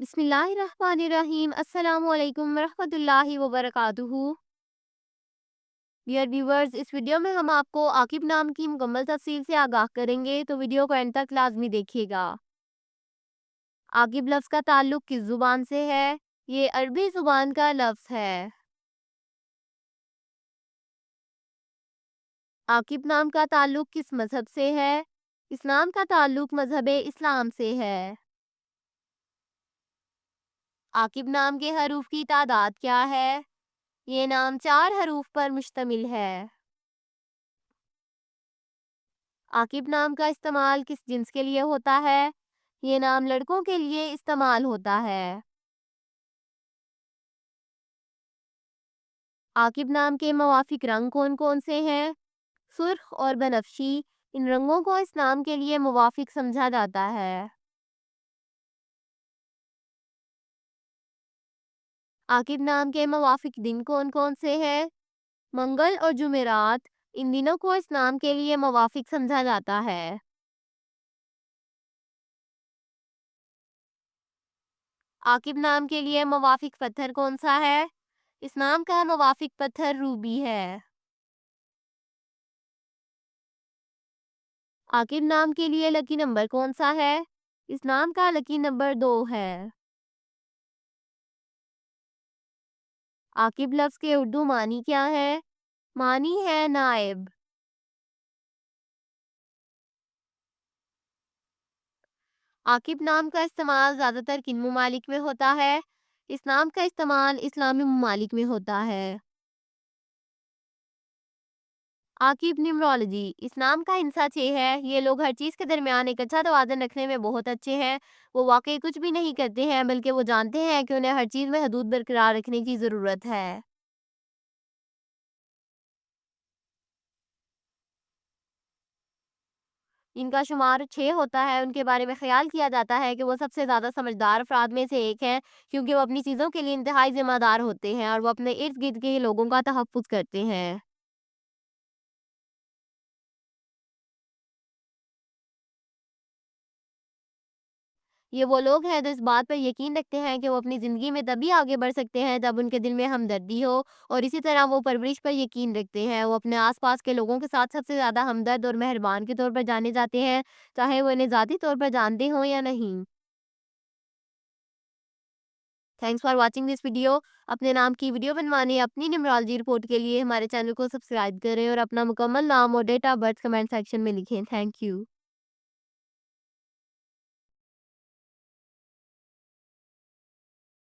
बिस्मिल्लाहिर्रहमानिर्रहीम अस्सलाम वालेकुम रहमतुल्लाहि व बरकातुहू। डियर व्यूवर्स, इस वीडियो में हम आपको आकिब नाम की मुकम्मल तफसील से आगाह करेंगे, तो वीडियो को एंड तक लाजमी देखिएगा। आकिब लफ्ज़ का ताल्लुक किस ज़ुबान से है? ये अरबी ज़ुबान का लफ्ज़ है। आकिब नाम का ताल्लुक किस मज़हब से है? इस्लाम का ताल्लुक मज़हब इस्लाम से है। आकिब नाम के हरूफ की तादाद क्या है? ये नाम 4 हरूफ पर मुश्तमिल है। आकिब नाम का इस्तेमाल किस जिन्स के लिए होता है? ये नाम लड़कों के लिए इस्तेमाल होता है। आकिब नाम के मुवाफिक रंग कौन कौन से हैं? सुर्ख और बनफशी। इन रंगों को इस नाम के लिए मुवाफिक समझा जाता है। आकिब नाम के मुवाफिक दिन कौन कौन से हैं? मंगल और जुमेरात। इन दिनों को इस नाम के लिए मुवाफिक समझा जाता है। आकिब नाम के लिए मुवाफिक पत्थर कौन सा है? इस नाम का मुवाफिक पत्थर रूबी है। आकिब नाम के लिए लकी नंबर कौन सा है? इस नाम का लकी नंबर 2 है। आकिब लफ्ज़ के उर्दू मानी क्या है? मानी है नायब। आकिब नाम का इस्तेमाल ज़्यादातर किन ममालिक में होता है? इस नाम का इस्तेमाल इस्लामी ममालिक में होता है। आकिब न्यूमरोलॉजी। इस नाम का हिंसा 6 है। ये लोग हर चीज़ के दरमियान एक अच्छा तवाज़ुन रखने में बहुत अच्छे हैं। वो वाकई कुछ भी नहीं करते हैं, बल्कि वो जानते हैं कि उन्हें हर चीज़ में हदूद बरकरार रखने की ज़रूरत है। इनका शुमार 6 होता है। उनके बारे में ख़्याल किया जाता है कि वो सबसे ज़्यादा समझदार अफ़राद में से एक हैं, क्योंकि वो अपनी चीज़ों के लिए इंतहाई ज़िम्मेदार होते हैं और वो अपने इर्द-गिर्द के लोगों का तहफ़्फ़ुज़ करते हैं। ये वो लोग हैं जो इस बात पर यकीन रखते हैं कि वो अपनी ज़िंदगी में तभी आगे बढ़ सकते हैं जब उनके दिल में हमदर्दी हो, और इसी तरह वो परवरिश पर यकीन रखते हैं। वो अपने आस-पास के लोगों के साथ सबसे ज़्यादा हमदर्द और मेहरबान के तौर पर जाने जाते हैं, चाहे वो इन्हें ज़ाती तौर पर जानते हों या नहीं। Thanks for watching this video. अपने नाम की वीडियो बनवाने या अपनी न्यूमरोलॉजी रिपोर्ट के लिए हमारे चैनल को सब्सक्राइब करें और अपना मुकम्मल नाम और date of birth comment section में लिखें। Thank you.